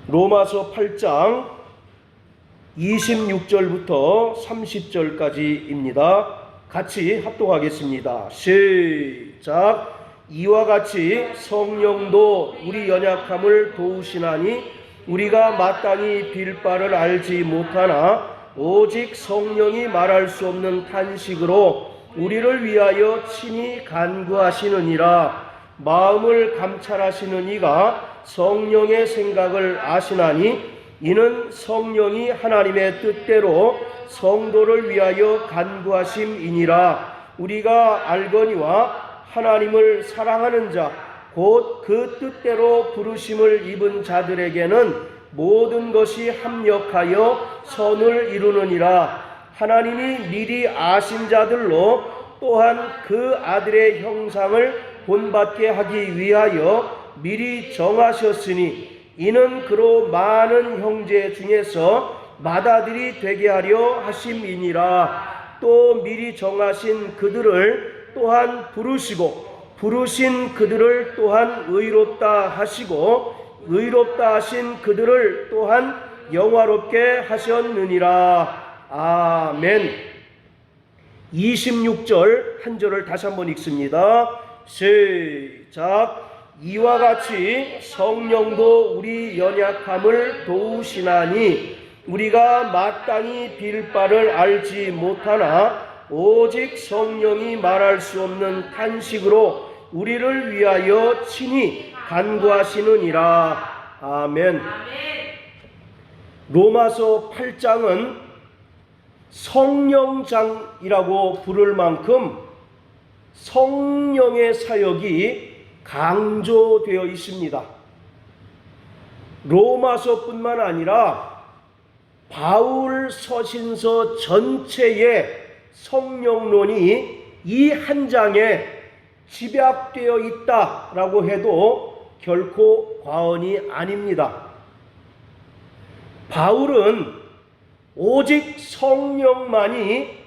로마서 8장 26절부터 30절까지입니다. 같이 합독하겠습니다. 시작. 이와 같이 성령도 우리 연약함을 도우시나니 우리가 마땅히 빌 바를 알지 못하나 오직 성령이 말할 수 없는 탄식으로 우리를 위하여 친히 간구하시느니라. 마음을 감찰하시는 이가 성령의 생각을 아시나니 이는 성령이 하나님의 뜻대로 성도를 위하여 간구하심이니라. 우리가 알거니와 하나님을 사랑하는 자 곧 그 뜻대로 부르심을 입은 자들에게는 모든 것이 합력하여 선을 이루느니라. 하나님이 미리 아신 자들로 또한 그 아들의 형상을 본받게 하기 위하여 미리 정하셨으니 이는 그로 많은 형제 중에서 맏아들이 되게 하려 하심이니라. 또 미리 정하신 그들을 또한 부르시고 부르신 그들을 또한 의롭다 하시고 의롭다 하신 그들을 또한 영화롭게 하셨느니라. 아멘. 26절 한 절을 다시 한번 읽습니다. 시작. 이와 같이 성령도 우리 연약함을 도우시나니 우리가 마땅히 빌 바를 알지 못하나 오직 성령이 말할 수 없는 탄식으로 우리를 위하여 친히 간구하시느니라. 아멘. 로마서 8장은 성령장이라고 부를 만큼 성령의 사역이 강조되어 있습니다. 로마서뿐만 아니라 바울 서신서 전체의 성령론이 이 한 장에 집약되어 있다라고 해도 결코 과언이 아닙니다. 바울은 오직 성령만이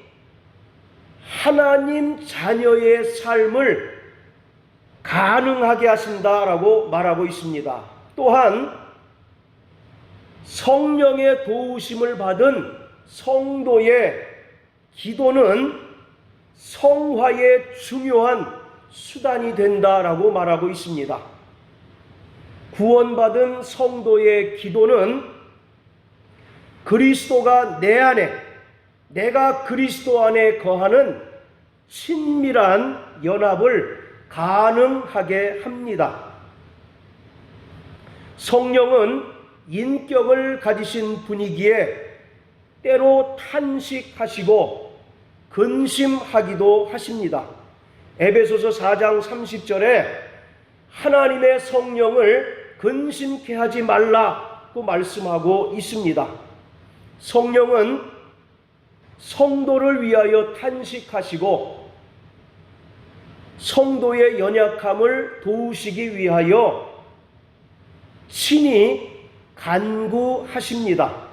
하나님 자녀의 삶을 가능하게 하신다라고 말하고 있습니다. 또한 성령의 도우심을 받은 성도의 기도는 성화의 중요한 수단이 된다라고 말하고 있습니다. 구원받은 성도의 기도는 그리스도가 내 안에, 내가 그리스도 안에 거하는 친밀한 연합을 가능하게 합니다. 성령은 인격을 가지신 분이기에 때로 탄식하시고 근심하기도 하십니다. 에베소서 4장 30절에 하나님의 성령을 근심케 하지 말라고 말씀하고 있습니다. 성령은 성도를 위하여 탄식하시고 성도의 연약함을 도우시기 위하여 친히 간구하십니다.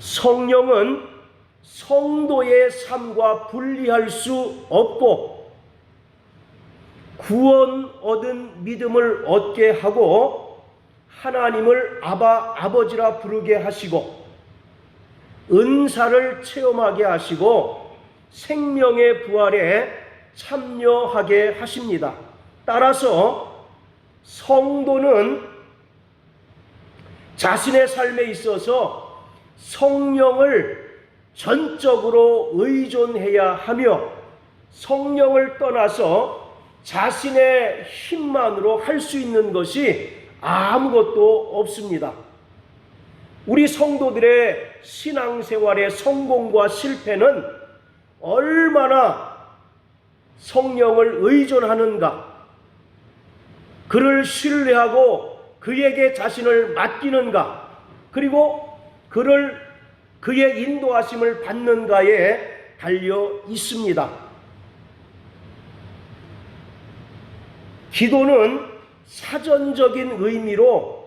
성령은 성도의 삶과 분리할 수 없고 구원 얻은 믿음을 얻게 하고 하나님을 아버지라 부르게 하시고 은사를 체험하게 하시고 생명의 부활에 참여하게 하십니다. 따라서 성도는 자신의 삶에 있어서 성령을 전적으로 의존해야 하며 성령을 떠나서 자신의 힘만으로 할 수 있는 것이 아무것도 없습니다. 우리 성도들의 신앙생활의 성공과 실패는 얼마나 성령을 의존하는가, 그를 신뢰하고 그에게 자신을 맡기는가, 그리고 그의 인도하심을 받는가에 달려 있습니다. 기도는 사전적인 의미로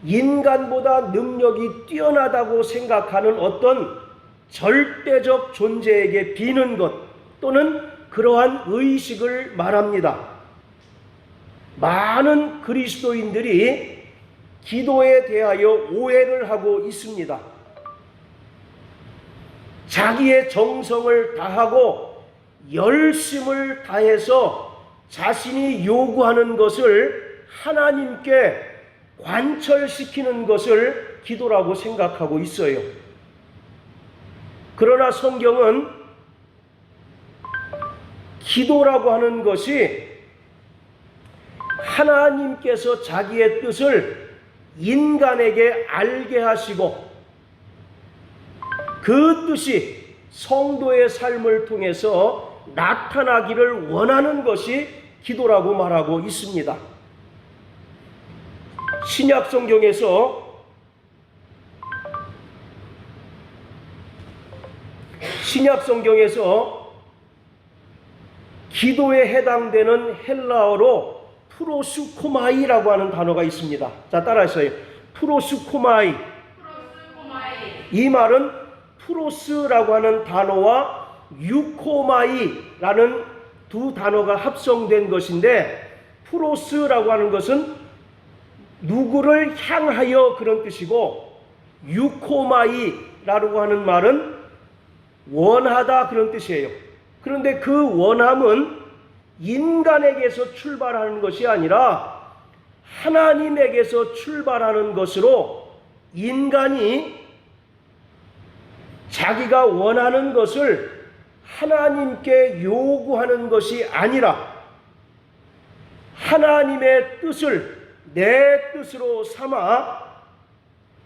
인간보다 능력이 뛰어나다고 생각하는 어떤 절대적 존재에게 비는 것 또는 그러한 의식을 말합니다. 많은 그리스도인들이 기도에 대하여 오해를 하고 있습니다. 자기의 정성을 다하고 열심을 다해서 자신이 요구하는 것을 하나님께 관철시키는 것을 기도라고 생각하고 있어요. 그러나 성경은 기도라고 하는 것이 하나님께서 자기의 뜻을 인간에게 알게 하시고 그 뜻이 성도의 삶을 통해서 나타나기를 원하는 것이 기도라고 말하고 있습니다. 신약 성경에서 기도에 해당되는 헬라어로 프로스코마이라고 하는 단어가 있습니다. 자, 따라하세요. 프로스코마이. 이 말은 프로스라고 하는 단어와 유코마이라는 두 단어가 합성된 것인데, 프로스라고 하는 것은 누구를 향하여 그런 뜻이고, 유코마이라고 하는 말은 원하다 그런 뜻이에요. 그런데 그 원함은 인간에게서 출발하는 것이 아니라 하나님에게서 출발하는 것으로, 인간이 자기가 원하는 것을 하나님께 요구하는 것이 아니라 하나님의 뜻을 내 뜻으로 삼아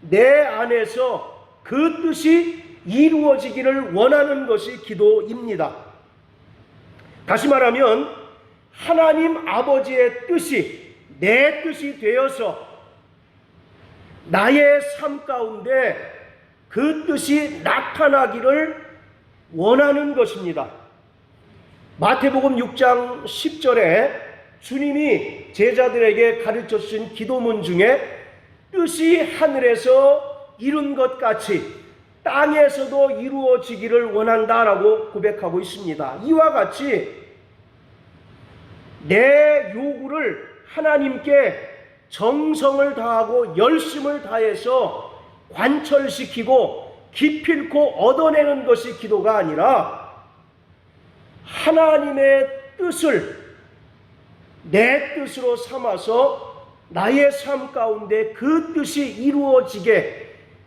내 안에서 그 뜻이 이루어지기를 원하는 것이 기도입니다. 다시 말하면 하나님 아버지의 뜻이 내 뜻이 되어서 나의 삶 가운데 그 뜻이 나타나기를 원하는 것입니다. 마태복음 6장 10절에 주님이 제자들에게 가르쳐 주신 기도문 중에 뜻이 하늘에서 이룬 것 같이 땅에서도 이루어지기를 원한다라고 고백하고 있습니다. 이와 같이 내 요구를 하나님께 정성을 다하고 열심을 다해서 관철시키고 기필코 얻어내는 것이 기도가 아니라 하나님의 뜻을 내 뜻으로 삼아서 나의 삶 가운데 그 뜻이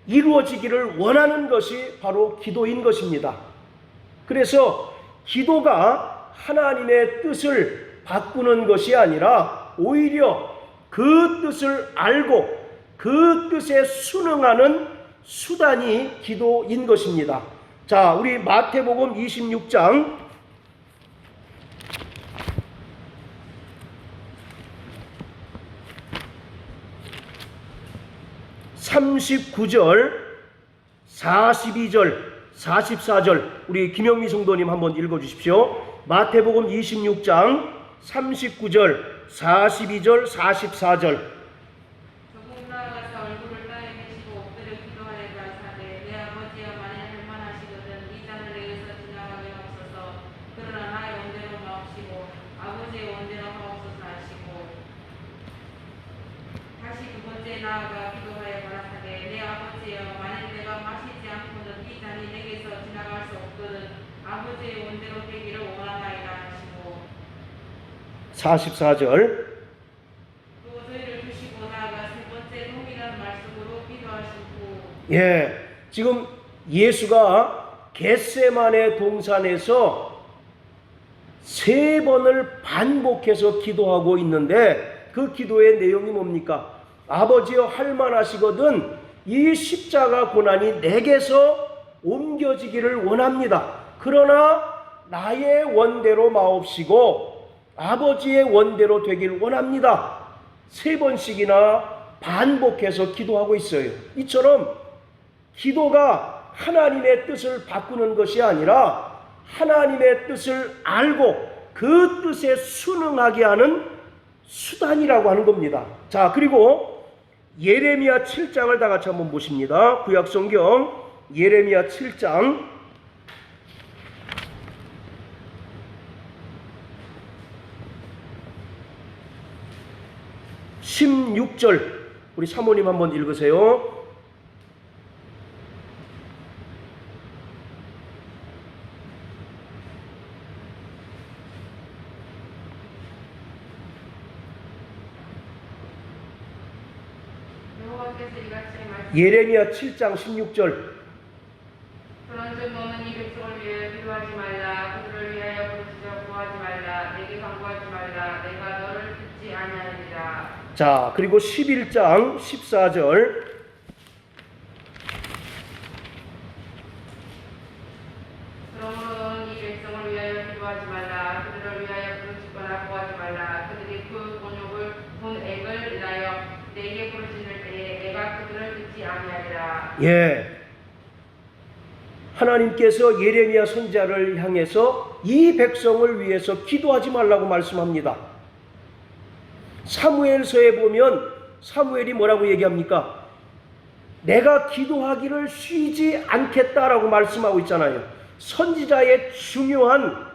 이루어지기를 원하는 것이 바로 기도인 것입니다. 그래서 기도가 하나님의 뜻을 바꾸는 것이 아니라 오히려 그 뜻을 알고 그 뜻에 순응하는 수단이 기도인 것입니다. 자, 우리 마태복음 26장 39절, 42절, 44절 우리 김영미 성도님 한번 읽어주십시오. 마태복음 26장 39절, 42절, 44절. 나아가 기도하여 가라사대 내 아버지여 만일 내가 마시지 않고는 이 잔이 내게서 지나갈 수 없거든 아버지의 원대로 되기를 원하나이다 하시고 44절 또 저희를 주시고 나아가 세 번째 동일한 말씀으로 기도하시고 지금 예수가 겟세마네 동산에서 3번을 반복해서 기도하고 있는데 그 기도의 내용이 뭡니까? 아버지여 할만하시거든 이 십자가 고난이 내게서 옮겨지기를 원합니다. 그러나 나의 원대로 마옵시고 아버지의 원대로 되길 원합니다. 3번씩이나 반복해서 기도하고 있어요. 이처럼 기도가 하나님의 뜻을 바꾸는 것이 아니라 하나님의 뜻을 알고 그 뜻에 순응하게 하는 수단이라고 하는 겁니다. 자, 그리고 예레미야 7장을 다 같이 한번 보십니다. 구약성경 예레미야 7장 16절 우리 사모님 한번 읽으세요. 여호와께서 이같이 말씀. 예레미야 7장 16절. 그런즉 너는 이 백성을 위하여 기도하지 말라. 그들을 위하여 부르짖어 구하지 말라. 내게 간구하지 말라. 내가 너를 듣지 아니하리라. 자, 그리고 11장 14절. 그러므로 너는 이 백성을 위하여 기도하지 말라. 그들을 위하여 부르짖거나 구하지 말라. 그들이 그 본 액을 인하여 내게 부르짖을 때에 내가 그들을 듣지 아니하리라. 예. 하나님께서 예레미야 선지자를 향해서 이 백성을 위해서 기도하지 말라고 말씀합니다. 사무엘서에 보면 사무엘이 뭐라고 얘기합니까? 내가 기도하기를 쉬지 않겠다라고 말씀하고 있잖아요. 선지자의 중요한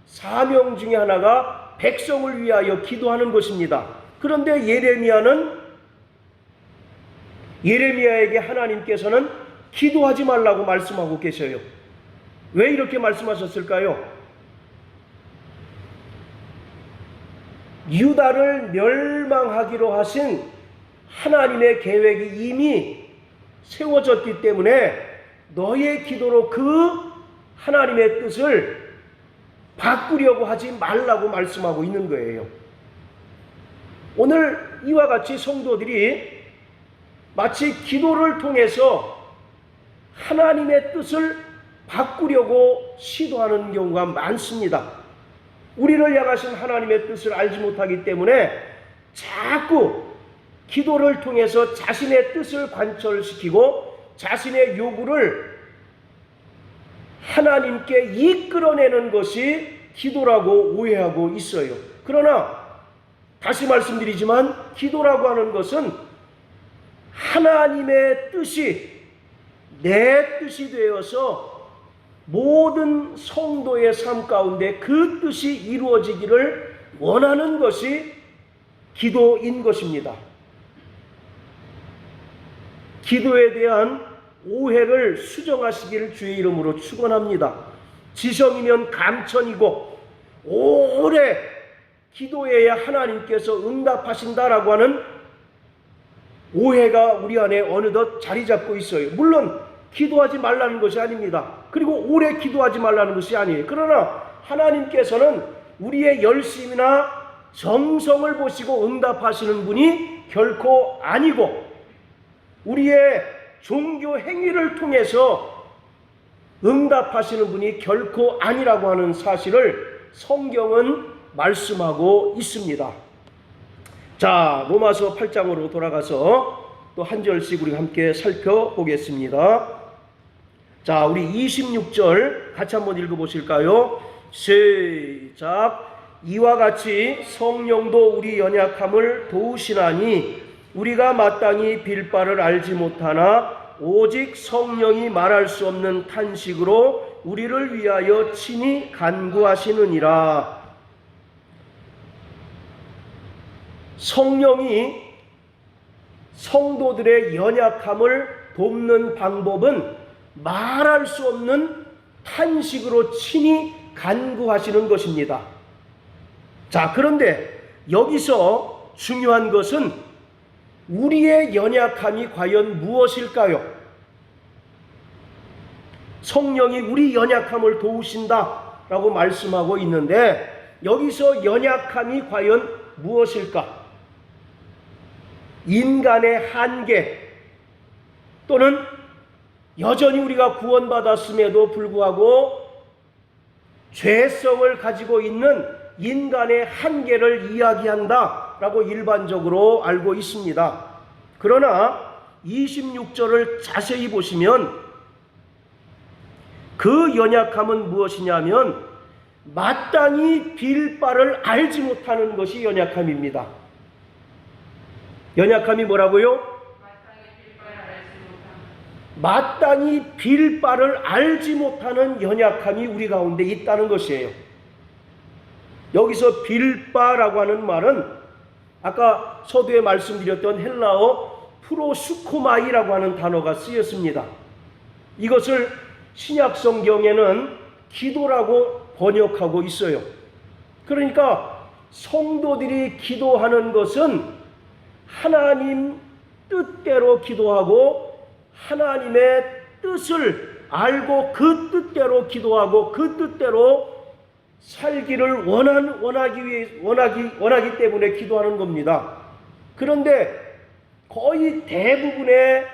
사명 중에 하나가 백성을 위하여 기도하는 것입니다. 그런데 예레미야에게 하나님께서는 기도하지 말라고 말씀하고 계셔요. 왜 이렇게 말씀하셨을까요? 유다를 멸망하기로 하신 하나님의 계획이 이미 세워졌기 때문에 너의 기도로 그 하나님의 뜻을 바꾸려고 하지 말라고 말씀하고 있는 거예요. 오늘 이와 같이 성도들이 마치 기도를 통해서 하나님의 뜻을 바꾸려고 시도하는 경우가 많습니다. 우리를 향하신 하나님의 뜻을 알지 못하기 때문에 자꾸 기도를 통해서 자신의 뜻을 관철시키고 자신의 요구를 하나님께 이끌어내는 것이 기도라고 오해하고 있어요. 그러나 다시 말씀드리지만 기도라고 하는 것은 하나님의 뜻이 내 뜻이 되어서 모든 성도의 삶 가운데 그 뜻이 이루어지기를 원하는 것이 기도인 것입니다. 기도에 대한 오해를 수정하시기를 주의 이름으로 축원합니다. 지성이면 감천이고 오래 기도해야 하나님께서 응답하신다라고 하는 오해가 우리 안에 어느덧 자리 잡고 있어요. 물론 기도하지 말라는 것이 아닙니다. 그리고 오래 기도하지 말라는 것이 아니에요. 그러나 하나님께서는 우리의 열심이나 정성을 보시고 응답하시는 분이 결코 아니고 우리의 종교 행위를 통해서 응답하시는 분이 결코 아니라고 하는 사실을 성경은 말씀하고 있습니다. 자, 로마서 8장으로 돌아가서 또 한 절씩 우리 함께 살펴보겠습니다. 자, 우리 26절 같이 한번 읽어보실까요? 시작. 이와 같이 성령도 우리 연약함을 도우시나니 우리가 마땅히 빌 바를 알지 못하나 오직 성령이 말할 수 없는 탄식으로 우리를 위하여 친히 간구하시느니라. 성령이 성도들의 연약함을 돕는 방법은 말할 수 없는 탄식으로 친히 간구하시는 것입니다. 자, 그런데 여기서 중요한 것은 우리의 연약함이 과연 무엇일까요? 성령이 우리 연약함을 도우신다라고 말씀하고 있는데 여기서 연약함이 과연 무엇일까? 인간의 한계 또는 여전히 우리가 구원받았음에도 불구하고 죄성을 가지고 있는 인간의 한계를 이야기한다라고 일반적으로 알고 있습니다. 그러나 26절을 자세히 보시면 그 연약함은 무엇이냐면 마땅히 빌 바를 알지 못하는 것이 연약함입니다. 연약함이 뭐라고요? 마땅히 빌 바를 알지 못하는 연약함이 우리 가운데 있다는 것이에요. 여기서 빌 바라고 하는 말은 아까 서두에 말씀드렸던 헬라어 프로수코마이라고 하는 단어가 쓰였습니다. 이것을 신약 성경에는 기도라고 번역하고 있어요. 그러니까 성도들이 기도하는 것은 하나님 뜻대로 기도하고 하나님의 뜻을 알고 그 뜻대로 기도하고 그 뜻대로 살기를 원하기 때문에 기도하는 겁니다. 그런데 거의 대부분의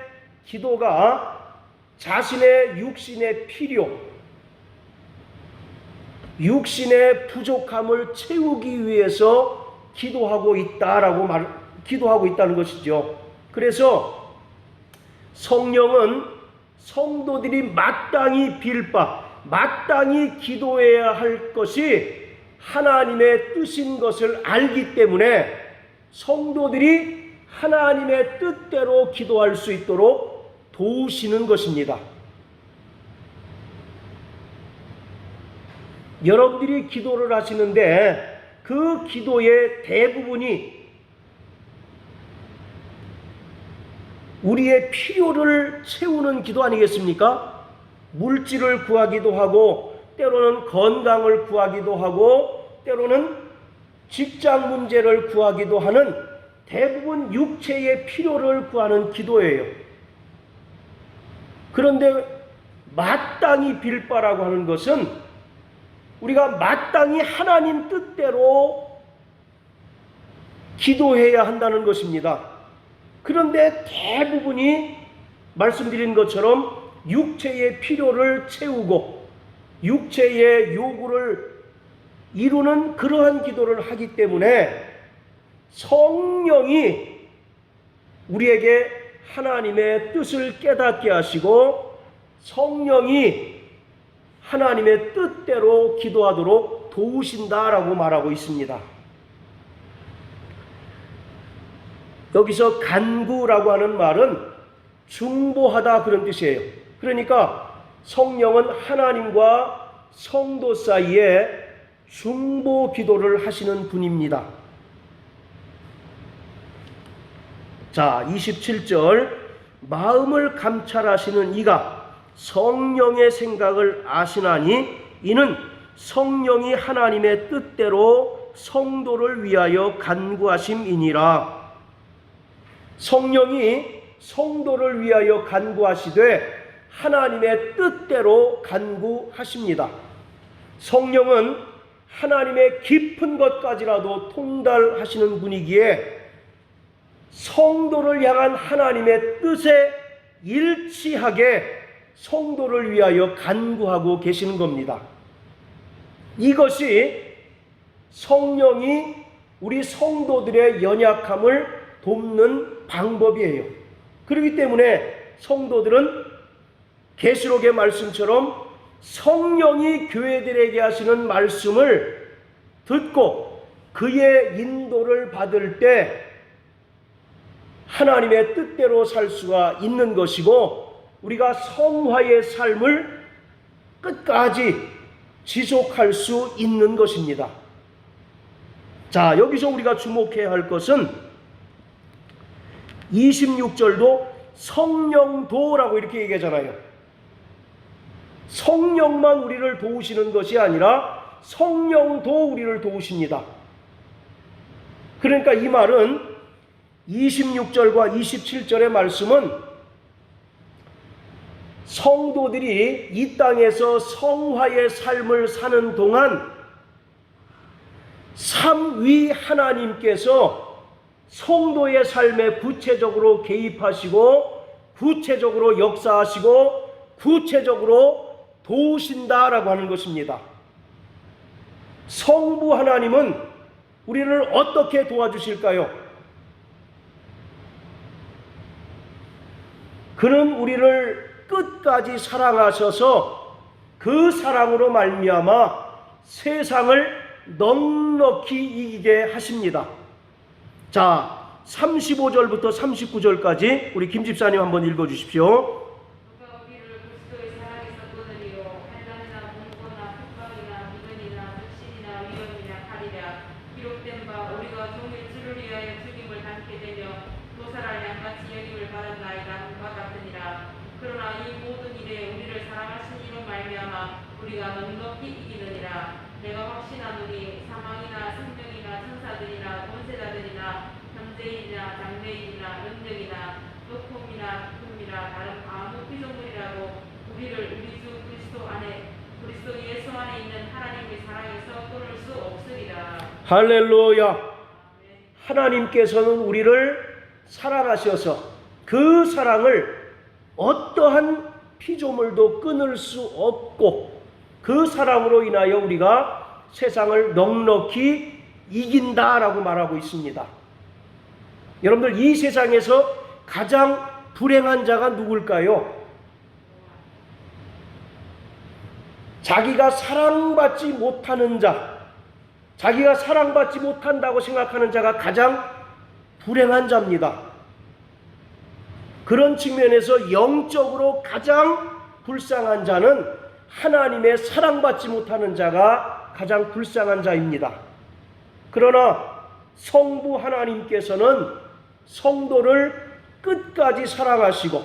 기도가 자신의 육신의 필요, 육신의 부족함을 채우기 위해서 기도하고 있다는 것이죠. 그래서 성령은 성도들이 마땅히 빌 바, 마땅히 기도해야 할 것이 하나님의 뜻인 것을 알기 때문에 성도들이 하나님의 뜻대로 기도할 수 있도록 도우시는 것입니다. 여러분들이 기도를 하시는데 그 기도의 대부분이 우리의 필요를 채우는 기도 아니겠습니까? 물질을 구하기도 하고 때로는 건강을 구하기도 하고 때로는 직장 문제를 구하기도 하는 대부분 육체의 필요를 구하는 기도예요. 그런데 마땅히 빌 바라고 하는 것은 우리가 마땅히 하나님 뜻대로 기도해야 한다는 것입니다. 그런데 대부분이 말씀드린 것처럼 육체의 필요를 채우고 육체의 요구를 이루는 그러한 기도를 하기 때문에 성령이 우리에게 하나님의 뜻을 깨닫게 하시고 성령이 하나님의 뜻대로 기도하도록 도우신다라고 말하고 있습니다. 여기서 간구라고 하는 말은 중보하다 그런 뜻이에요. 그러니까 성령은 하나님과 성도 사이에 중보 기도를 하시는 분입니다. 자, 27절 마음을 감찰하시는 이가 성령의 생각을 아시나니 이는 성령이 하나님의 뜻대로 성도를 위하여 간구하심이니라. 성령이 성도를 위하여 간구하시되 하나님의 뜻대로 간구하십니다. 성령은 하나님의 깊은 것까지라도 통달하시는 분이기에 성도를 향한 하나님의 뜻에 일치하게 성도를 위하여 간구하고 계시는 겁니다. 이것이 성령이 우리 성도들의 연약함을 돕는 방법이에요. 그렇기 때문에 성도들은 계시록의 말씀처럼 성령이 교회들에게 하시는 말씀을 듣고 그의 인도를 받을 때 하나님의 뜻대로 살 수가 있는 것이고 우리가 성화의 삶을 끝까지 지속할 수 있는 것입니다. 자, 여기서 우리가 주목해야 할 것은 26절도 성령도라고 이렇게 얘기하잖아요. 성령만 우리를 도우시는 것이 아니라 성령도 우리를 도우십니다. 그러니까 이 말은 26절과 27절의 말씀은 성도들이 이 땅에서 성화의 삶을 사는 동안 삼위 하나님께서 성도의 삶에 구체적으로 개입하시고 구체적으로 역사하시고 구체적으로 도우신다라고 하는 것입니다. 성부 하나님은 우리를 어떻게 도와주실까요? 그는 우리를 끝까지 사랑하셔서 그 사랑으로 말미암아 세상을 넉넉히 이기게 하십니다. 자, 35절부터 39절까지 우리 김 집사님 한번 읽어 주십시오. 누가 우리를 그리스도의 사랑에서 끊으리요. 환난이나 공고나 폭망이나 비근이나 불신이나 위험이나 칼이라. 기록된 바 우리가 종일 주를 위하여 죽임을 당케 되며 도사를 양같이 여김을 받았나이다 함과 같으니라. 그러나 이 모든 일에 우리를 사랑하신 이로 말미암아 우리가 넉넉히 이기느니라. 내가 확신하노니 사망이나 생명이나 천사들이나 권세자들이나 현재이나 장래이나 능력이나 높음이나 깊음이나 다른 아무 피조물이라도 우리를 우리 주 그리스도 예수 안에 있는 하나님의 사랑에서 끊을 수 없으리라. 할렐루야. 하나님께서는 우리를 사랑하셔서 그 사랑을 어떠한 피조물도 끊을 수 없고 그 사랑으로 인하여 우리가 세상을 넉넉히 이긴다라고 말하고 있습니다. 여러분들, 이 세상에서 가장 불행한 자가 누굴까요? 자기가 사랑받지 못하는 자, 자기가 사랑받지 못한다고 생각하는 자가 가장 불행한 자입니다. 그런 측면에서 영적으로 가장 불쌍한 자는 하나님의 사랑받지 못하는 자가 가장 불쌍한 자입니다. 그러나 성부 하나님께서는 성도를 끝까지 사랑하시고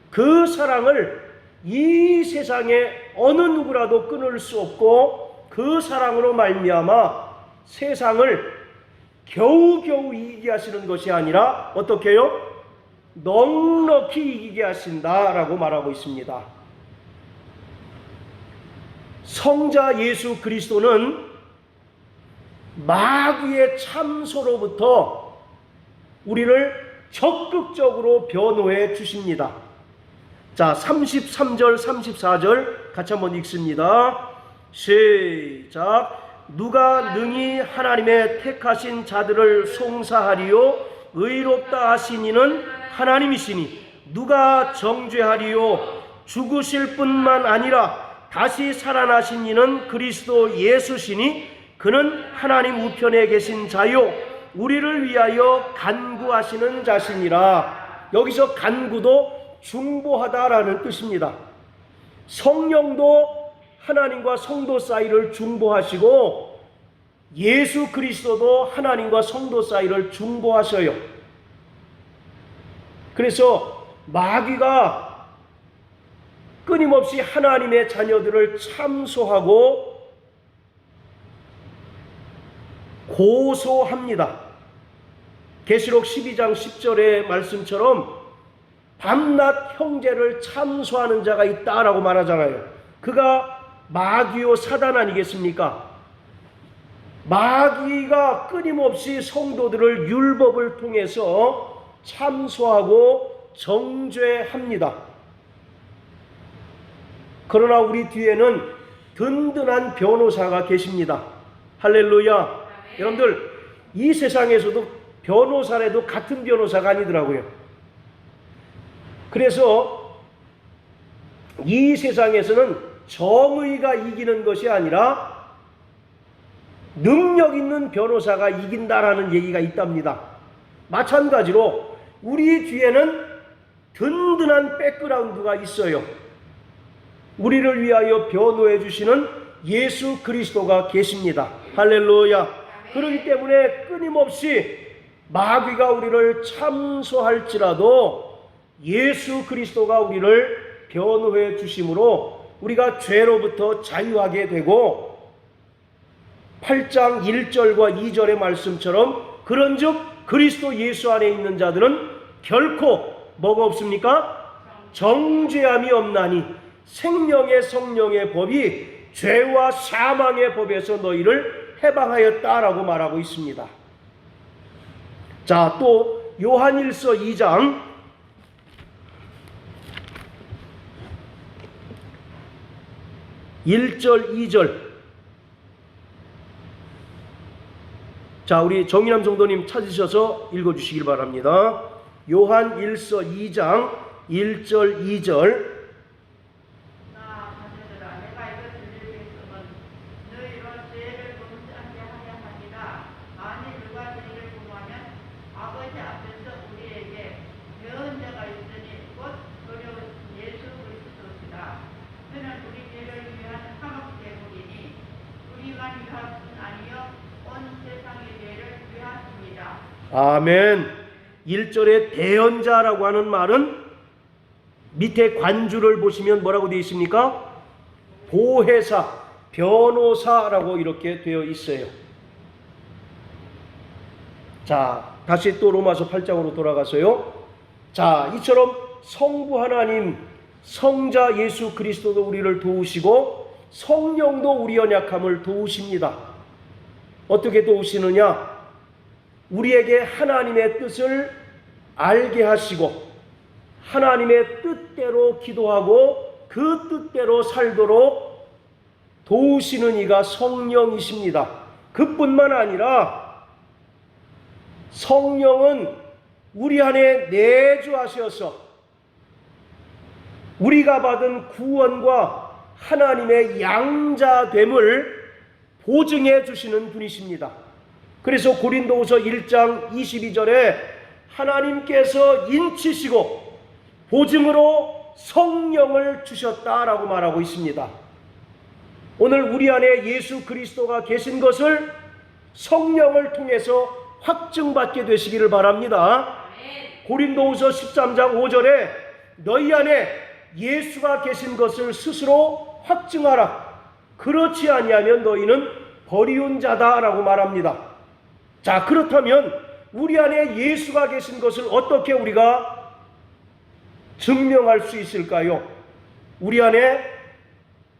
그 사랑을 이 세상에 어느 누구라도 끊을 수 없고 그 사랑으로 말미암아 세상을 겨우겨우 이기게 하시는 것이 아니라 어떻게 해요? 넉넉히 이기게 하신다라고 말하고 있습니다. 성자 예수 그리스도는 마귀의 참소로부터 우리를 적극적으로 변호해 주십니다. 자, 33절 34절 같이 한번 읽습니다. 시작. 누가 능히 하나님의 택하신 자들을 송사하리요 의롭다 하신 이는 하나님이시니 누가 정죄하리요 죽으실 뿐만 아니라 다시 살아나신 이는 그리스도 예수시니 그는 하나님 우편에 계신 자요 우리를 위하여 간구하시는 자시니라. 여기서 간구도 중보하다라는 뜻입니다. 성령도 하나님과 성도 사이를 중보하시고 예수 그리스도도 하나님과 성도 사이를 중보하셔요. 그래서 마귀가 끊임없이 하나님의 자녀들을 참소하고 고소합니다. 계시록 12장 10절의 말씀처럼 밤낮 형제를 참소하는 자가 있다라고 말하잖아요. 그가 마귀요 사단 아니겠습니까? 마귀가 끊임없이 성도들을 율법을 통해서 참소하고 정죄합니다. 그러나 우리 뒤에는 든든한 변호사가 계십니다. 할렐루야. 여러분들, 이 세상에서도 변호사라도 같은 변호사가 아니더라고요. 그래서 이 세상에서는 정의가 이기는 것이 아니라 능력 있는 변호사가 이긴다라는 얘기가 있답니다. 마찬가지로 우리 뒤에는 든든한 백그라운드가 있어요. 우리를 위하여 변호해 주시는 예수 그리스도가 계십니다. 할렐루야. 그렇기 때문에 끊임없이 마귀가 우리를 참소할지라도 예수 그리스도가 우리를 변호해 주심으로 우리가 죄로부터 자유하게 되고 8장 1절과 2절의 말씀처럼 그런즉 그리스도 예수 안에 있는 자들은 결코 뭐가 없습니까? 정죄함이 없나니 생명의 성령의 법이 죄와 사망의 법에서 너희를 해방하였다라고 말하고 있습니다. 자, 또 요한일서 2장 1절 2절. 자, 우리 정인함 성도님 찾으셔서 읽어주시길 바랍니다. 요한 1서 2장 1절 2절. 나 자녀들아, 내가 이것을 들리겠으면 너희로 죄를 범치 않게 하려 하니라. 만일 누가 너희를 구하면 아버지 앞에서 우리에게 예언자가 있으니 곧 어려운 예수 그리스도시라. 그는 우리 죄를 위한 화목 제물이니 우리만 위할 뿐 아니요 온 세상의 죄를 위하십니다. 아멘. 1절에 대언자라고 하는 말은 밑에 관주를 보시면 뭐라고 되어 있습니까? 보혜사, 변호사라고 이렇게 되어 있어요. 자, 다시 또 로마서 8장으로 돌아가서요. 자, 이처럼 성부 하나님, 성자 예수 그리스도도 우리를 도우시고 성령도 우리 연약함을 도우십니다. 어떻게 도우시느냐? 우리에게 하나님의 뜻을 알게 하시고 하나님의 뜻대로 기도하고 그 뜻대로 살도록 도우시는 이가 성령이십니다. 그뿐만 아니라 성령은 우리 안에 내주하셔서 우리가 받은 구원과 하나님의 양자됨을 보증해 주시는 분이십니다. 그래서 고린도후서 1장 22절에 하나님께서 인치시고 보증으로 성령을 주셨다라고 말하고 있습니다. 오늘 우리 안에 예수 그리스도가 계신 것을 성령을 통해서 확증받게 되시기를 바랍니다. 고린도후서 13장 5절에 너희 안에 예수가 계신 것을 스스로 확증하라. 그렇지 아니하면 너희는 버리운 자다라고 말합니다. 자, 그렇다면 우리 안에 예수가 계신 것을 어떻게 우리가 증명할 수 있을까요? 우리 안에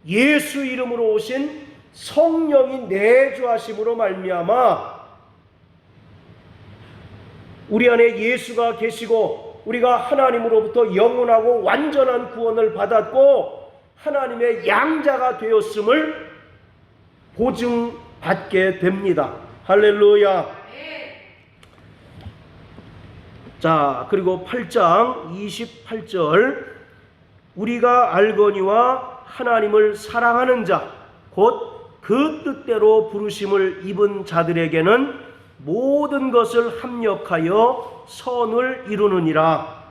예수 이름으로 오신 성령이 내주하심으로 말미암아 우리 안에 예수가 계시고 우리가 하나님으로부터 영원하고 완전한 구원을 받았고 하나님의 양자가 되었음을 보증받게 됩니다. 할렐루야. 자, 그리고 8장 28절 우리가 알거니와 하나님을 사랑하는 자 곧 그 뜻대로 부르심을 입은 자들에게는 모든 것을 합력하여 선을 이루느니라.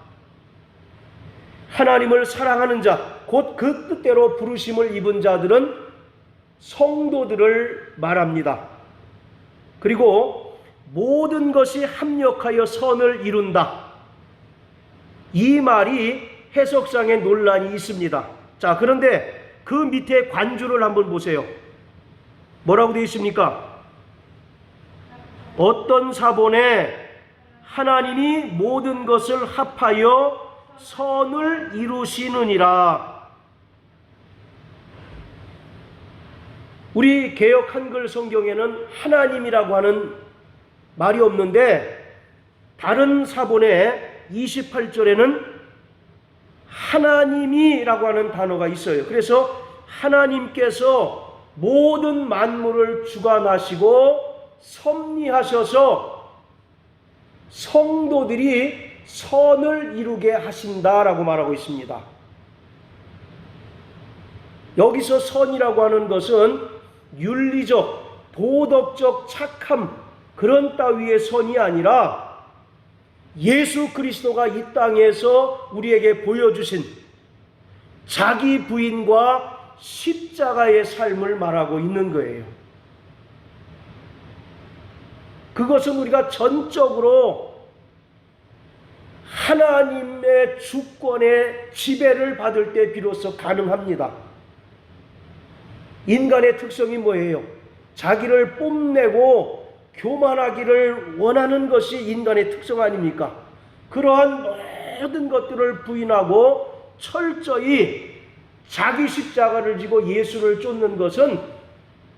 하나님을 사랑하는 자 곧 그 뜻대로 부르심을 입은 자들은 성도들을 말합니다. 그리고 모든 것이 합력하여 선을 이룬다. 이 말이 해석상에 논란이 있습니다. 자, 그런데 그 밑에 관주를 한번 보세요. 뭐라고 되어 있습니까? 어떤 사본에 하나님이 모든 것을 합하여 선을 이루시느니라. 우리 개역 한글 성경에는 하나님이라고 하는 말이 없는데 다른 사본에 28절에는 하나님이라고 하는 단어가 있어요. 그래서 하나님께서 모든 만물을 주관하시고 섭리하셔서 성도들이 선을 이루게 하신다라고 말하고 있습니다. 여기서 선이라고 하는 것은 윤리적, 도덕적 착함 그런 따위의 선이 아니라 예수 그리스도가 이 땅에서 우리에게 보여주신 자기 부인과 십자가의 삶을 말하고 있는 거예요. 그것은 우리가 전적으로 하나님의 주권의 지배를 받을 때 비로소 가능합니다. 인간의 특성이 뭐예요? 자기를 뽐내고 교만하기를 원하는 것이 인간의 특성 아닙니까? 그러한 모든 것들을 부인하고 철저히 자기 십자가를 지고 예수를 쫓는 것은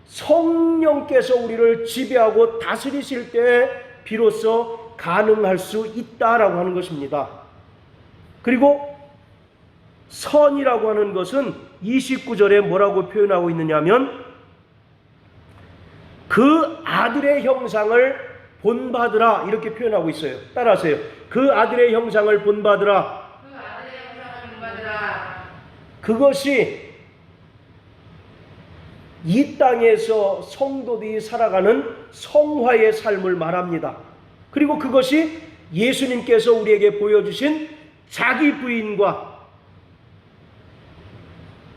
성령께서 우리를 지배하고 다스리실 때 비로소 가능할 수 있다라고 하는 것입니다. 그리고 선이라고 하는 것은 29절에 뭐라고 표현하고 있느냐면 그 아들의 형상을 본받으라 이렇게 표현하고 있어요. 따라하세요. 그 아들의 형상을 본받으라. 그 아들의 형상을 본받으라. 그것이 이 땅에서 성도들이 살아가는 성화의 삶을 말합니다. 그리고 그것이 예수님께서 우리에게 보여주신 자기 부인과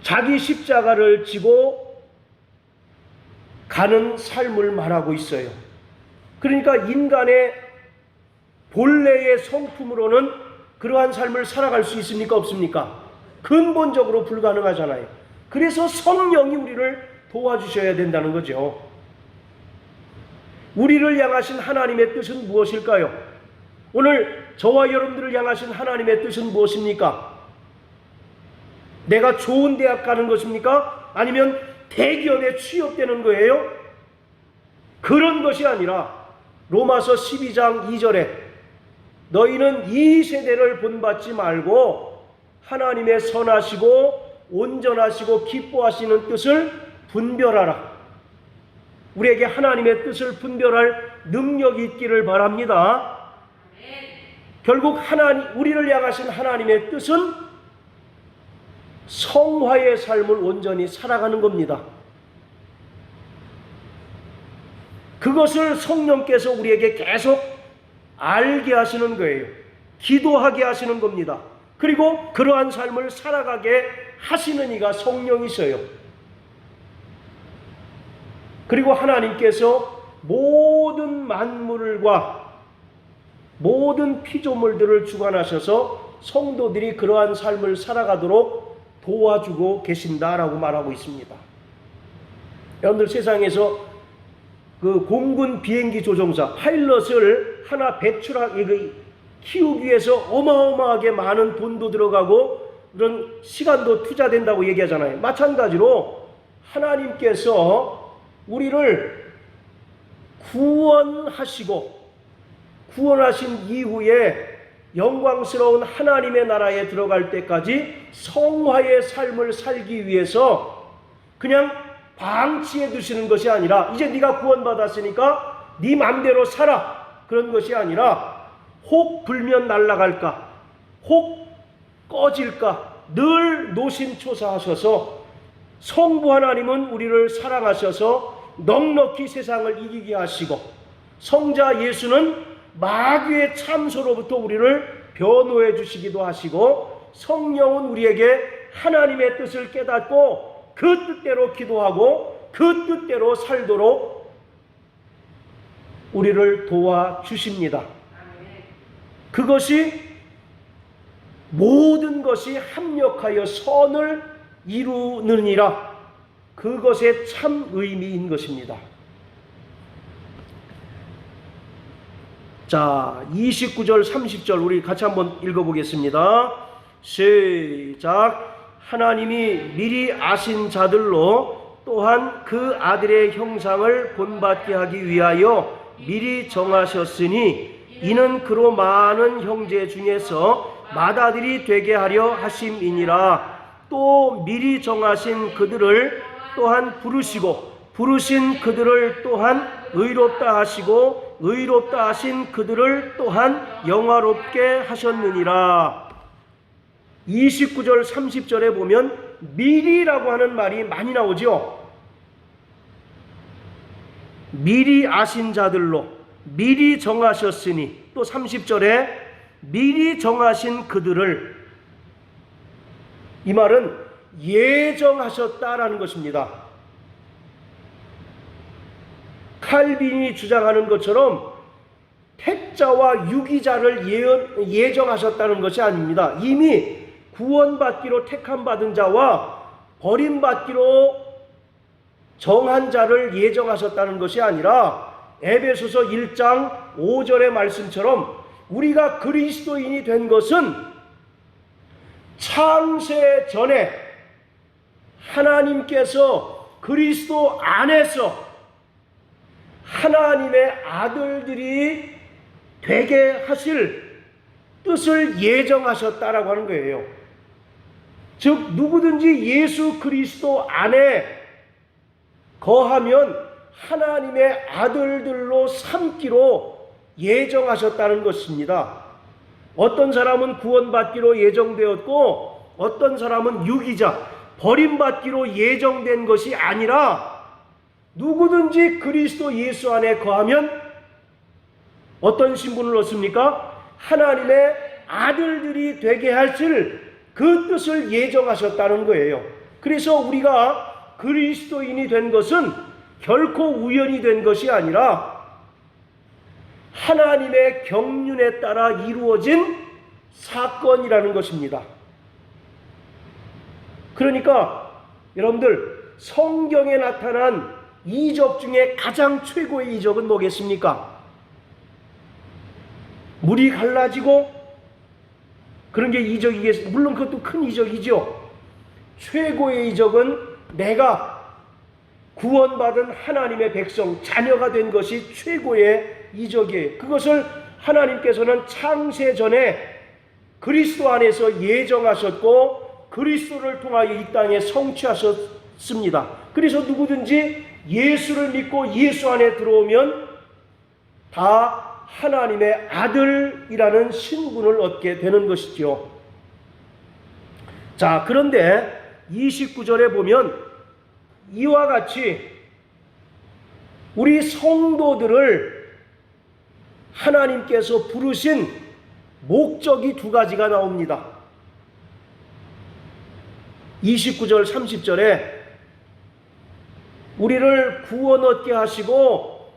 자기 십자가를 지고 가는 삶을 말하고 있어요. 그러니까 인간의 본래의 성품으로는 그러한 삶을 살아갈 수 있습니까? 없습니까? 근본적으로 불가능하잖아요. 그래서 성령이 우리를 도와주셔야 된다는 거죠. 우리를 향하신 하나님의 뜻은 무엇일까요? 오늘 저와 여러분들을 향하신 하나님의 뜻은 무엇입니까? 내가 좋은 대학 가는 것입니까? 아니면 대기업에 취업되는 거예요? 그런 것이 아니라 로마서 12장 2절에 너희는 이 세대를 본받지 말고 하나님의 선하시고 온전하시고 기뻐하시는 뜻을 분별하라. 우리에게 하나님의 뜻을 분별할 능력이 있기를 바랍니다. 결국 우리를 향하신 하나님의 뜻은 성화의 삶을 온전히 살아가는 겁니다. 그것을 성령께서 우리에게 계속 알게 하시는 거예요. 기도하게 하시는 겁니다. 그리고 그러한 삶을 살아가게 하시는 이가 성령이셔요. 그리고 하나님께서 모든 만물과 모든 피조물들을 주관하셔서 성도들이 그러한 삶을 살아가도록 도와주고 계신다라고 말하고 있습니다. 여러분들 세상에서 그 공군 비행기 조종사 파일럿을 하나 키우기 위해서 어마어마하게 많은 돈도 들어가고 그런 시간도 투자된다고 얘기하잖아요. 마찬가지로 하나님께서 우리를 구원하신 이후에 영광스러운 하나님의 나라에 들어갈 때까지 성화의 삶을 살기 위해서 그냥 방치해 두시는 것이 아니라 이제 네가 구원받았으니까 네 맘대로 살아 그런 것이 아니라 혹 불면 날아갈까 혹 꺼질까 늘 노심초사하셔서 성부 하나님은 우리를 사랑하셔서 넉넉히 세상을 이기게 하시고 성자 예수는 마귀의 참소로부터 우리를 변호해 주시기도 하시고 성령은 우리에게 하나님의 뜻을 깨닫고 그 뜻대로 기도하고 그 뜻대로 살도록 우리를 도와주십니다. 그것이 모든 것이 합력하여 선을 이루느니라. 그것의 참 의미인 것입니다. 자, 29절 30절 우리 같이 한번 읽어보겠습니다. 시작. 하나님이 미리 아신 자들로 또한 그 아들의 형상을 본받게 하기 위하여 미리 정하셨으니 이는 그로 많은 형제 중에서 맏아들이 되게 하려 하심이니라. 또 미리 정하신 그들을 또한 부르시고 부르신 그들을 또한 의롭다 하시고 의롭다 하신 그들을 또한 영화롭게 하셨느니라. 29절 30절에 보면 미리라고 하는 말이 많이 나오죠. 미리 아신 자들로 미리 정하셨으니 또 30절에 미리 정하신 그들을 이 말은 예정하셨다라는 것입니다. 칼빈이 주장하는 것처럼 택자와 유기자를 예정하셨다는 것이 아닙니다. 이미 구원받기로 택함받은 자와 버림받기로 정한 자를 예정하셨다는 것이 아니라 에베소서 1장 5절의 말씀처럼 우리가 그리스도인이 된 것은 창세 전에 하나님께서 그리스도 안에서 하나님의 아들들이 되게 하실 뜻을 예정하셨다라고 하는 거예요. 즉 누구든지 예수 그리스도 안에 거하면 하나님의 아들들로 삼기로 예정하셨다는 것입니다. 어떤 사람은 구원받기로 예정되었고 어떤 사람은 유기자, 버림받기로 예정된 것이 아니라 누구든지 그리스도 예수 안에 거하면 어떤 신분을 얻습니까? 하나님의 아들들이 되게 하실 그 뜻을 예정하셨다는 거예요. 그래서 우리가 그리스도인이 된 것은 결코 우연히 된 것이 아니라 하나님의 경륜에 따라 이루어진 사건이라는 것입니다. 그러니까 여러분들, 성경에 나타난 이적 중에 가장 최고의 이적은 뭐겠습니까? 물이 갈라지고 그런 게 이적이겠습니다. 물론 그것도 큰 이적이죠. 최고의 이적은 내가 구원받은 하나님의 백성, 자녀가 된 것이 최고의 이적이에요. 그것을 하나님께서는 창세 전에 그리스도 안에서 예정하셨고 그리스도를 통하여 이 땅에 성취하셨습니다. 그래서 누구든지 예수를 믿고 예수 안에 들어오면 다 하나님의 아들이라는 신분을 얻게 되는 것이죠. 자, 그런데 29절에 보면 이와 같이 우리 성도들을 하나님께서 부르신 목적이 두 가지가 나옵니다. 29절 30절에 우리를 구원 얻게 하시고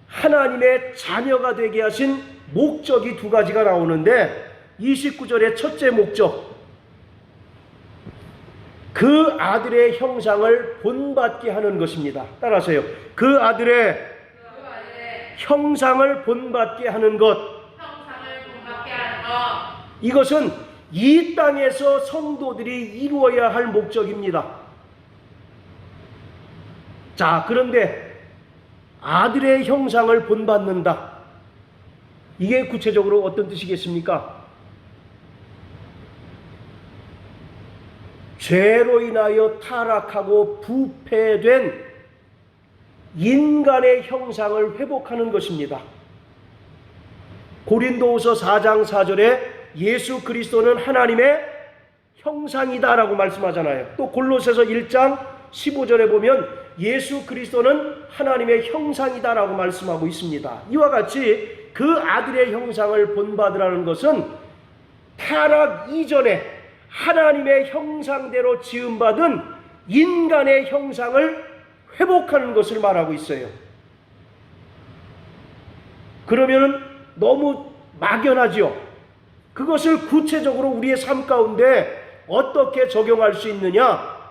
하나님의 자녀가 되게 하신 목적이 두 가지가 나오는데, 29절의 첫째 목적, 그 아들의 형상을 본받게 하는 것입니다. 따라서요. 그 아들의 형상을 본받게 하는 것. 이것은 이 땅에서 성도들이 이루어야 할 목적입니다. 자, 그런데 아들의 형상을 본받는다. 이게 구체적으로 어떤 뜻이겠습니까? 죄로 인하여 타락하고 부패된 인간의 형상을 회복하는 것입니다. 고린도후서 4장 4절에 예수 그리스도는 하나님의 형상이다라고 말씀하잖아요. 또 골로새서 1장 15절에 보면 예수 그리스도는 하나님의 형상이다라고 말씀하고 있습니다. 이와 같이 그 아들의 형상을 본받으라는 것은 타락 이전에 하나님의 형상대로 지음받은 인간의 형상을 회복하는 것을 말하고 있어요. 그러면 너무 막연하죠. 그것을 구체적으로 우리의 삶 가운데 어떻게 적용할 수 있느냐?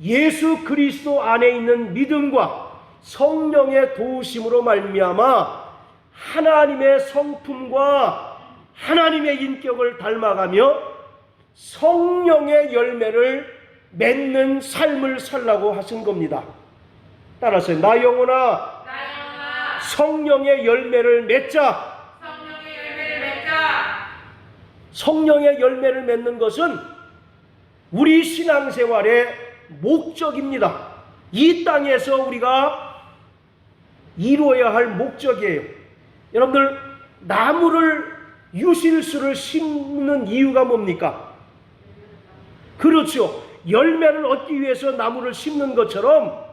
예수 그리스도 안에 있는 믿음과 성령의 도우심으로 말미암아 하나님의 성품과 하나님의 인격을 닮아가며 성령의 열매를 맺는 삶을 살라고 하신 겁니다. 따라서 나 영혼아 성령의 열매를 맺자. 성령의 열매를 맺는 것은 우리 신앙생활의 목적입니다. 이 땅에서 우리가 이루어야 할 목적이에요. 여러분들, 나무를 유실수를 심는 이유가 뭡니까? 그렇죠. 열매를 얻기 위해서 나무를 심는 것처럼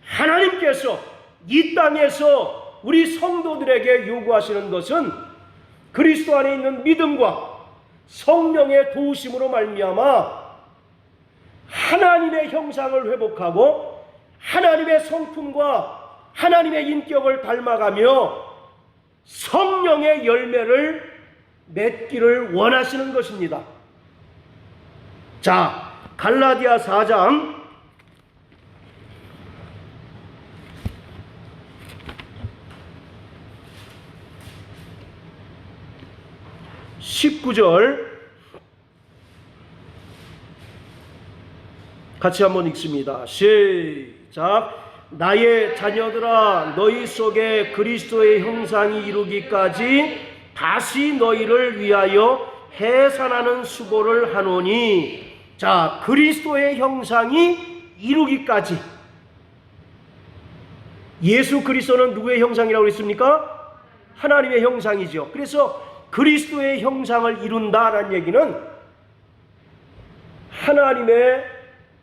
하나님께서 이 땅에서 우리 성도들에게 요구하시는 것은 그리스도 안에 있는 믿음과 성령의 도우심으로 말미암아 하나님의 형상을 회복하고 하나님의 성품과 하나님의 인격을 닮아가며 성령의 열매를 맺기를 원하시는 것입니다. 자, 갈라디아 4장 19절 같이 한번 읽습니다. 시작. 나의 자녀들아, 너희 속에 그리스도의 형상이 이루기까지 다시 너희를 위하여 해산하는 수고를 하노니. 자, 그리스도의 형상이 이루기까지. 예수 그리스도는 누구의 형상이라고 했습니까? 하나님의 형상이죠. 그래서 그리스도의 형상을 이룬다라는 얘기는 하나님의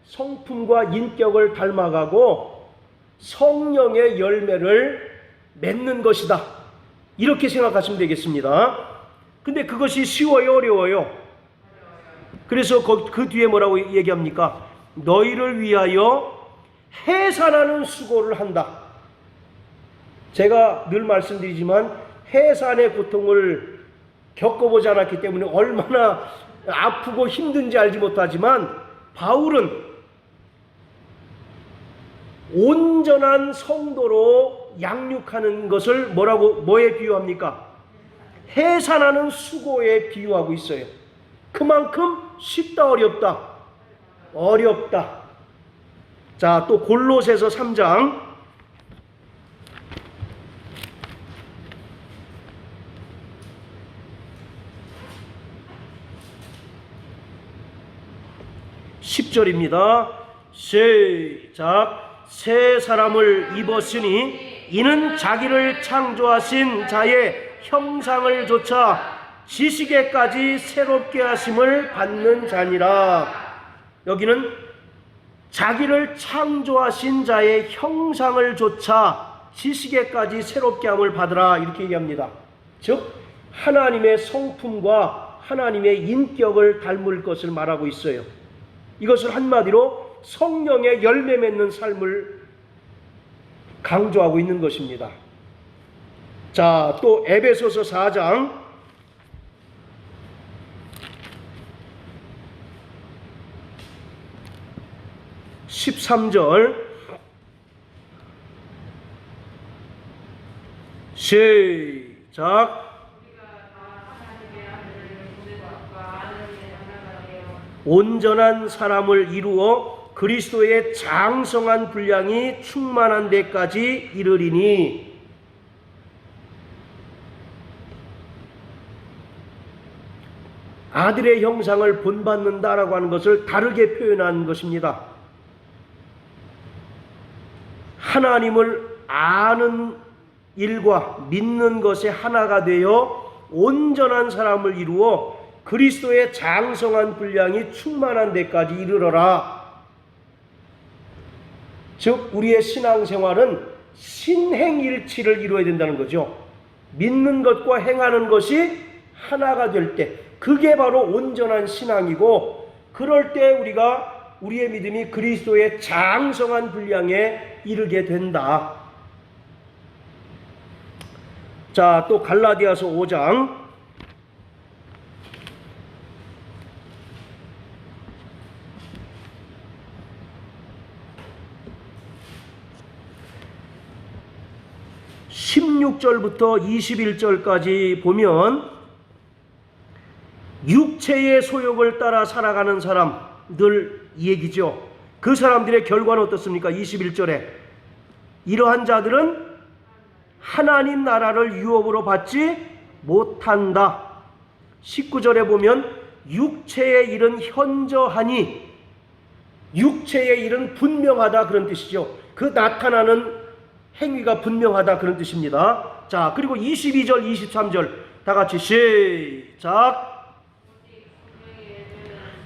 성품과 인격을 닮아가고 성령의 열매를 맺는 것이다. 이렇게 생각하시면 되겠습니다. 근데 그것이 쉬워요, 어려워요? 그래서 그 뒤에 뭐라고 얘기합니까? 너희를 위하여 해산하는 수고를 한다. 제가 늘 말씀드리지만 해산의 고통을 겪어보지 않았기 때문에 얼마나 아프고 힘든지 알지 못하지만 바울은 온전한 성도로 양육하는 것을 뭐에 비유합니까? 해산하는 수고에 비유하고 있어요. 그만큼 쉽다 어렵다? 어렵다. 자, 또 골로새서 3장 10절입니다. 시작. 새 사람을 입었으니 이는 자기를 창조하신 자의 형상을 조차 지식에까지 새롭게 하심을 받는 자니라. 여기는 자기를 창조하신 자의 형상을 조차 지식에까지 새롭게 함을 받으라 이렇게 얘기합니다. 즉 하나님의 성품과 하나님의 인격을 닮을 것을 말하고 있어요. 이것을 한마디로 성령의 열매 맺는 삶을 강조하고 있는 것입니다. 자, 또 에베소서 4장 13절 시작. 온전한 사람을 이루어 그리스도의 장성한 분량이 충만한 데까지 이르리니. 아들의 형상을 본받는다라고 하는 것을 다르게 표현한 것입니다. 하나님을 아는 일과 믿는 것에 하나가 되어 온전한 사람을 이루어 그리스도의 장성한 분량이 충만한 데까지 이르러라. 즉 우리의 신앙생활은 신행일치를 이루어야 된다는 거죠. 믿는 것과 행하는 것이 하나가 될 때, 그게 바로 온전한 신앙이고, 그럴 때 우리의 믿음이 그리스도의 장성한 분량에 이르게 된다. 자, 또 갈라디아서 5장 16절부터 21절까지 보면 육체의 소욕을 따라 살아가는 사람들 얘기죠. 그 사람들의 결과는 어떻습니까? 21절에 이러한 자들은 하나님 나라를 유업으로 받지 못한다. 19절에 보면 육체의 일은 현저하니, 육체의 일은 분명하다 그런 뜻이죠. 그 나타나는 행위가 분명하다 그런 뜻입니다. 자, 그리고 22절 23절 다 같이 시작.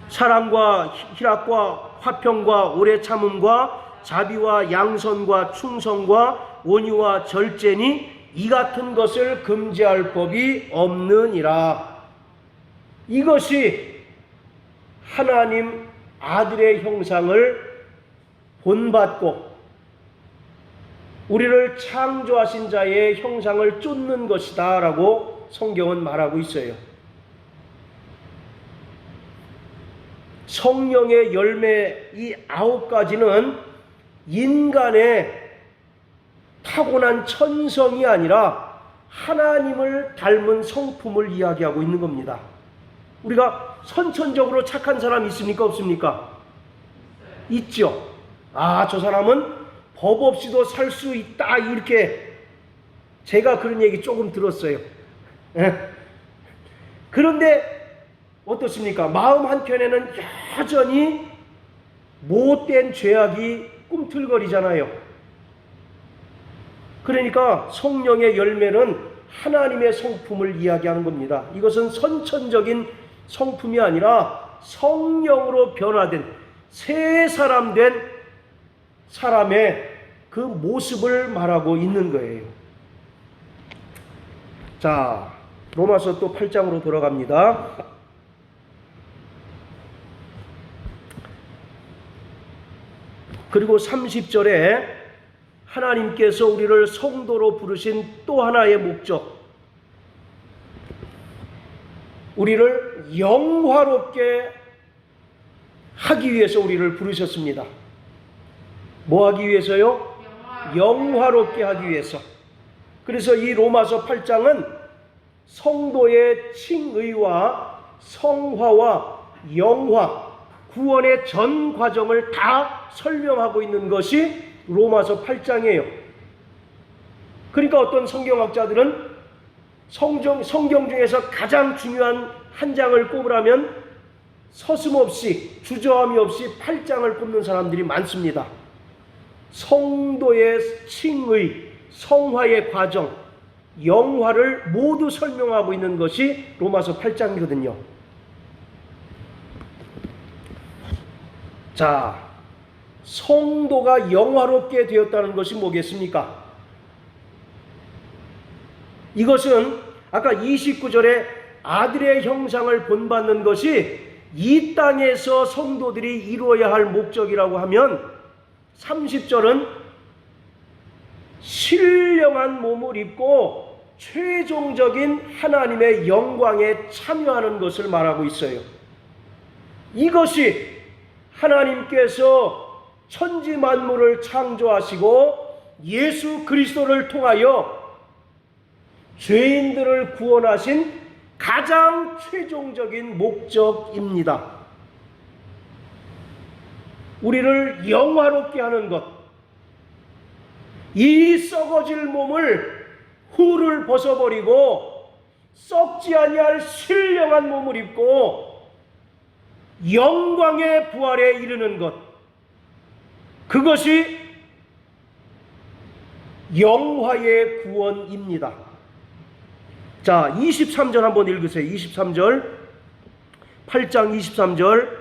사랑과 희락과 화평과 오래 참음과 자비와 양선과 충성과 온유와 절제니 이 같은 것을 금지할 법이 없느니라. 이것이 하나님 아들의 형상을 본받고 우리를 창조하신 자의 형상을 쫓는 것이다 라고 성경은 말하고 있어요. 성령의 열매 이 9가지는 인간의 타고난 천성이 아니라 하나님을 닮은 성품을 이야기하고 있는 겁니다. 우리가 선천적으로 착한 사람 있습니까? 없습니까? 있죠. 아, 저 사람은 법 없이도 살 수 있다, 이렇게 제가 그런 얘기 조금 들었어요. 그런데 어떻습니까? 마음 한켠에는 여전히 못된 죄악이 꿈틀거리잖아요. 그러니까 성령의 열매는 하나님의 성품을 이야기하는 겁니다. 이것은 선천적인 성품이 아니라 성령으로 변화된 새 사람 된 사람의 그 모습을 말하고 있는 거예요. 자, 로마서 또 8장으로 돌아갑니다. 그리고 30절에 하나님께서 우리를 성도로 부르신 또 하나의 목적, 우리를 영화롭게 하기 위해서 우리를 부르셨습니다. 뭐 하기 위해서요? 영화롭게 하기 위해서. 그래서 이 로마서 8장은 성도의 칭의와 성화와 영화, 구원의 전 과정을 다 설명하고 있는 것이 로마서 8장이에요. 그러니까 어떤 성경학자들은 성경 중에서 가장 중요한 한 장을 꼽으라면 서슴없이 주저함이 없이 8장을 꼽는 사람들이 많습니다. 성도의 칭의, 성화의 과정, 영화를 모두 설명하고 있는 것이 로마서 8장이거든요. 자, 성도가 영화롭게 되었다는 것이 뭐겠습니까? 이것은 아까 29절에 아들의 형상을 본받는 것이 이 땅에서 성도들이 이루어야 할 목적이라고 하면 30절은 신령한 몸을 입고 최종적인 하나님의 영광에 참여하는 것을 말하고 있어요. 이것이 하나님께서 천지 만물을 창조하시고 예수 그리스도를 통하여 죄인들을 구원하신 가장 최종적인 목적입니다. 우리를 영화롭게 하는 것, 이 썩어질 몸을 훌을 벗어버리고 썩지 아니할 신령한 몸을 입고 영광의 부활에 이르는 것, 그것이 영화의 구원입니다. 자, 23절 한번 읽으세요. 23절, 8장 23절.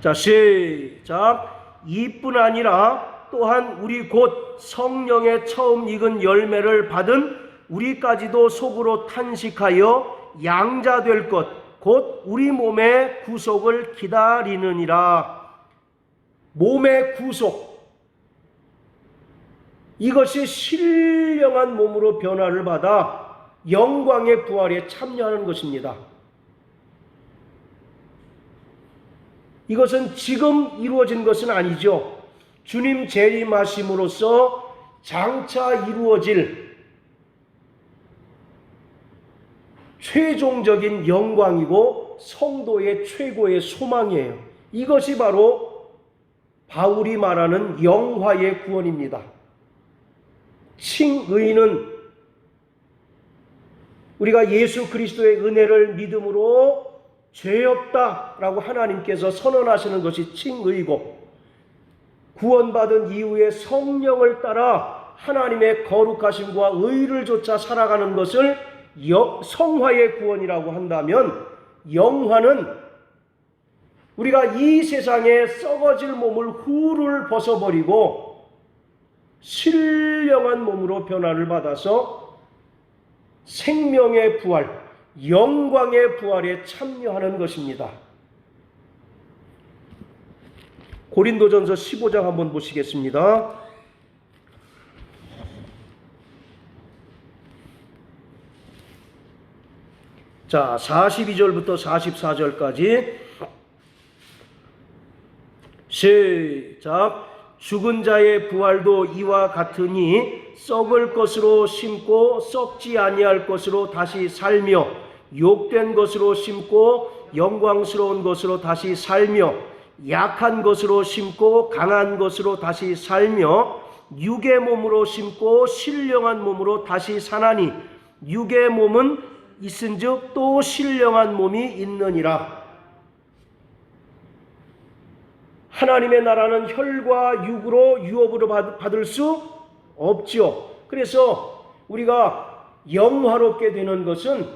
자, 시작. 이뿐 아니라 또한 우리 곧 성령의 처음 익은 열매를 받은 우리까지도 속으로 탄식하여 양자 될 것, 곧 우리 몸의 구속을 기다리느니라. 몸의 구속, 이것이 신령한 몸으로 변화를 받아 영광의 부활에 참여하는 것입니다. 이것은 지금 이루어진 것은 아니죠. 주님 재림하심으로써 장차 이루어질 최종적인 영광이고 성도의 최고의 소망이에요. 이것이 바로 바울이 말하는 영화의 구원입니다. 칭의는 우리가 예수 그리스도의 은혜를 믿음으로 죄 없다라고 하나님께서 선언하시는 것이 칭의고, 구원받은 이후에 성령을 따라 하나님의 거룩하심과 의를 좇아 살아가는 것을 성화의 구원이라고 한다면, 영화는 우리가 이 세상에 썩어질 몸을 훌을 벗어버리고 신령한 몸으로 변화를 받아서 생명의 부활, 영광의 부활에 참여하는 것입니다. 고린도전서 15장 한번 보시겠습니다. 자, 42절부터 44절까지 시작. 죽은 자의 부활도 이와 같으니 썩을 것으로 심고 썩지 아니할 것으로 다시 살며, 욕된 것으로 심고 영광스러운 것으로 다시 살며, 약한 것으로 심고 강한 것으로 다시 살며, 육의 몸으로 심고 신령한 몸으로 다시 사나니 육의 몸은 있은즉 또 신령한 몸이 있느니라. 하나님의 나라는 혈과 육으로 유업으로 받을 수 없지요. 그래서 우리가 영화롭게 되는 것은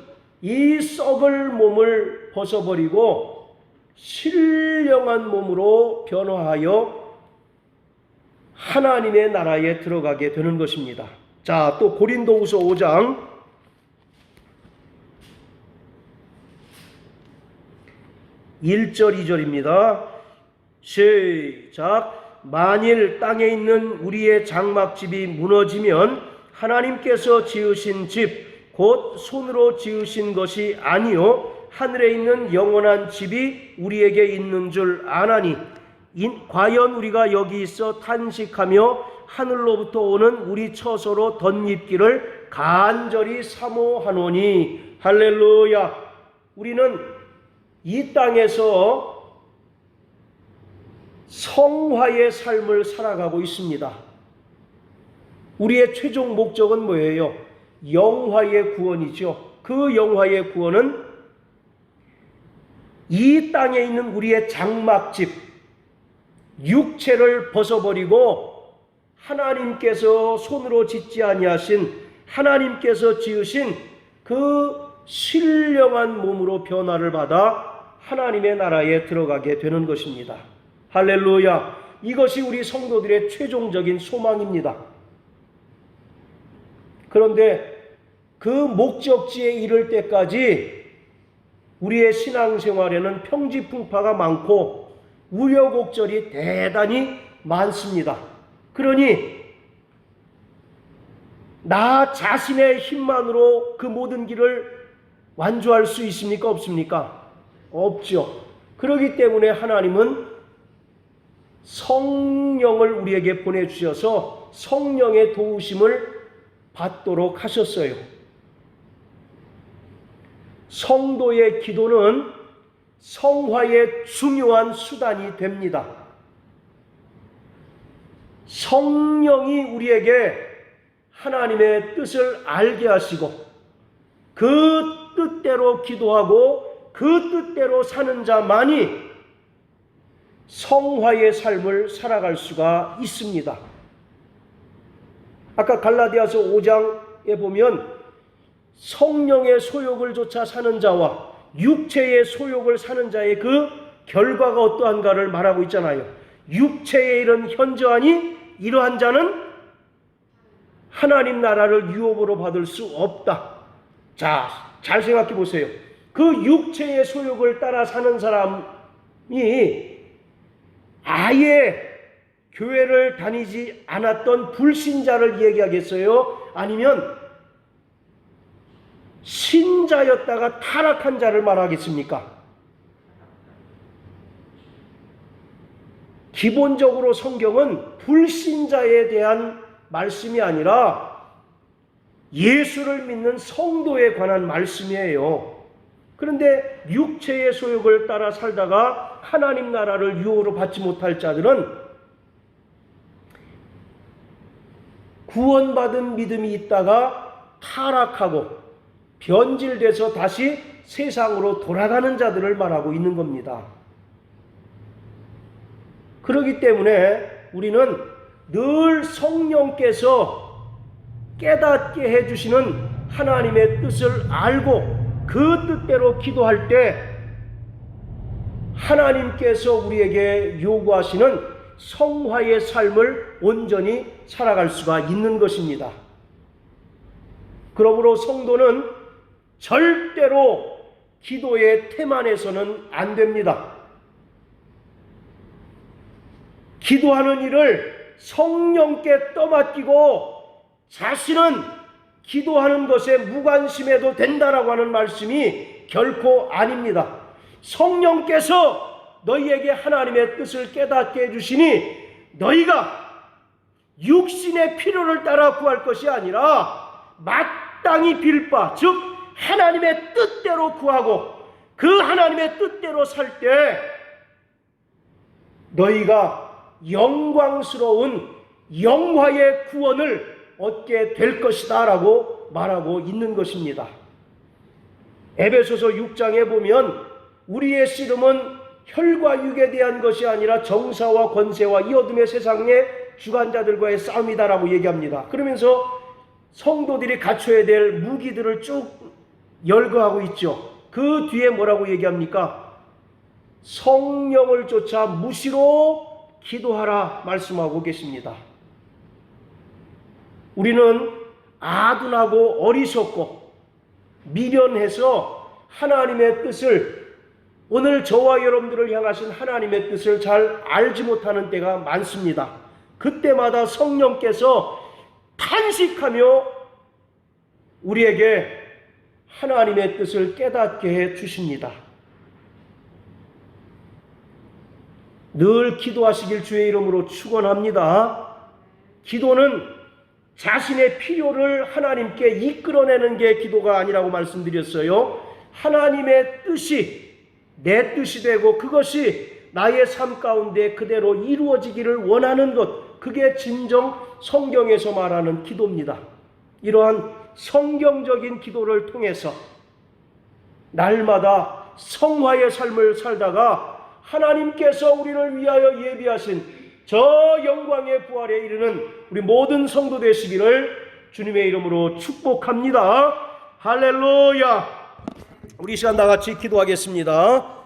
이 썩을 몸을 벗어버리고 신령한 몸으로 변화하여 하나님의 나라에 들어가게 되는 것입니다. 자, 또 고린도후서 5장 1절 2절입니다. 시작. 만일 땅에 있는 우리의 장막집이 무너지면 하나님께서 지으신 집, 곧 손으로 지으신 것이 아니요 하늘에 있는 영원한 집이 우리에게 있는 줄 아나니 과연 우리가 여기 있어 탄식하며 하늘로부터 오는 우리 처소로 덧입기를 간절히 사모하노니. 할렐루야. 우리는 이 땅에서 성화의 삶을 살아가고 있습니다. 우리의 최종 목적은 뭐예요? 영화의 구원이죠. 그 영화의 구원은 이 땅에 있는 우리의 장막집, 육체를 벗어버리고 하나님께서 손으로 짓지 아니하신, 하나님께서 지으신 그 신령한 몸으로 변화를 받아 하나님의 나라에 들어가게 되는 것입니다. 할렐루야. 이것이 우리 성도들의 최종적인 소망입니다. 그런데 그 목적지에 이를 때까지 우리의 신앙생활에는 평지풍파가 많고 우여곡절이 대단히 많습니다. 그러니 나 자신의 힘만으로 그 모든 길을 완주할 수 있습니까? 없습니까? 없죠. 그렇기 때문에 하나님은 성령을 우리에게 보내주셔서 성령의 도우심을 받도록 하셨어요. 성도의 기도는 성화의 중요한 수단이 됩니다. 성령이 우리에게 하나님의 뜻을 알게 하시고 그 뜻대로 기도하고 그 뜻대로 사는 자만이 성화의 삶을 살아갈 수가 있습니다. 아까 갈라디아서 5장에 보면 성령의 소욕을 좇아 사는 자와 육체의 소욕을 사는 자의 그 결과가 어떠한가를 말하고 있잖아요. 육체의 일은 현저하니 이러한 자는 하나님 나라를 유업으로 받을 수 없다. 자, 잘 생각해 보세요. 그 육체의 소욕을 따라 사는 사람이 아예 교회를 다니지 않았던 불신자를 얘기하겠어요? 아니면 신자였다가 타락한 자를 말하겠습니까? 기본적으로 성경은 불신자에 대한 말씀이 아니라 예수를 믿는 성도에 관한 말씀이에요. 그런데 육체의 소욕을 따라 살다가 하나님 나라를 유업으로 받지 못할 자들은 구원받은 믿음이 있다가 타락하고 변질돼서 다시 세상으로 돌아가는 자들을 말하고 있는 겁니다. 그렇기 때문에 우리는 늘 성령께서 깨닫게 해주시는 하나님의 뜻을 알고 그 뜻대로 기도할 때 하나님께서 우리에게 요구하시는 성화의 삶을 온전히 살아갈 수가 있는 것입니다. 그러므로 성도는 절대로 기도에 태만해서는 안 됩니다. 기도하는 일을 성령께 떠맡기고 자신은 기도하는 것에 무관심해도 된다라고 하는 말씀이 결코 아닙니다. 성령께서 너희에게 하나님의 뜻을 깨닫게 해주시니 너희가 육신의 필요를 따라 구할 것이 아니라 마땅히 빌 바, 즉 하나님의 뜻대로 구하고 그 하나님의 뜻대로 살 때 너희가 영광스러운 영화의 구원을 얻게 될 것이다 라고 말하고 있는 것입니다. 에베소서 6장에 보면 우리의 씨름은 혈과 육에 대한 것이 아니라 정사와 권세와 이 어둠의 세상의 주관자들과의 싸움이다라고 얘기합니다. 그러면서 성도들이 갖춰야 될 무기들을 쭉 열거하고 있죠. 그 뒤에 뭐라고 얘기합니까? 성령을 쫓아 무시로 기도하라 말씀하고 계십니다. 우리는 아둔하고 어리석고 미련해서 하나님의 뜻을 오늘 저와 여러분들을 향하신 하나님의 뜻을 잘 알지 못하는 때가 많습니다. 그때마다 성령께서 탄식하며 우리에게 하나님의 뜻을 깨닫게 해 주십니다. 늘 기도하시길 주의 이름으로 축원합니다. 기도는 자신의 필요를 하나님께 이끌어내는 게 기도가 아니라고 말씀드렸어요. 하나님의 뜻이 내 뜻이 되고 그것이 나의 삶 가운데 그대로 이루어지기를 원하는 것, 그게 진정 성경에서 말하는 기도입니다. 이러한 성경적인 기도를 통해서 날마다 성화의 삶을 살다가 하나님께서 우리를 위하여 예비하신 저 영광의 부활에 이르는 우리 모든 성도 되시기를 주님의 이름으로 축복합니다. 할렐루야. 우리 시간 다 같이 기도하겠습니다.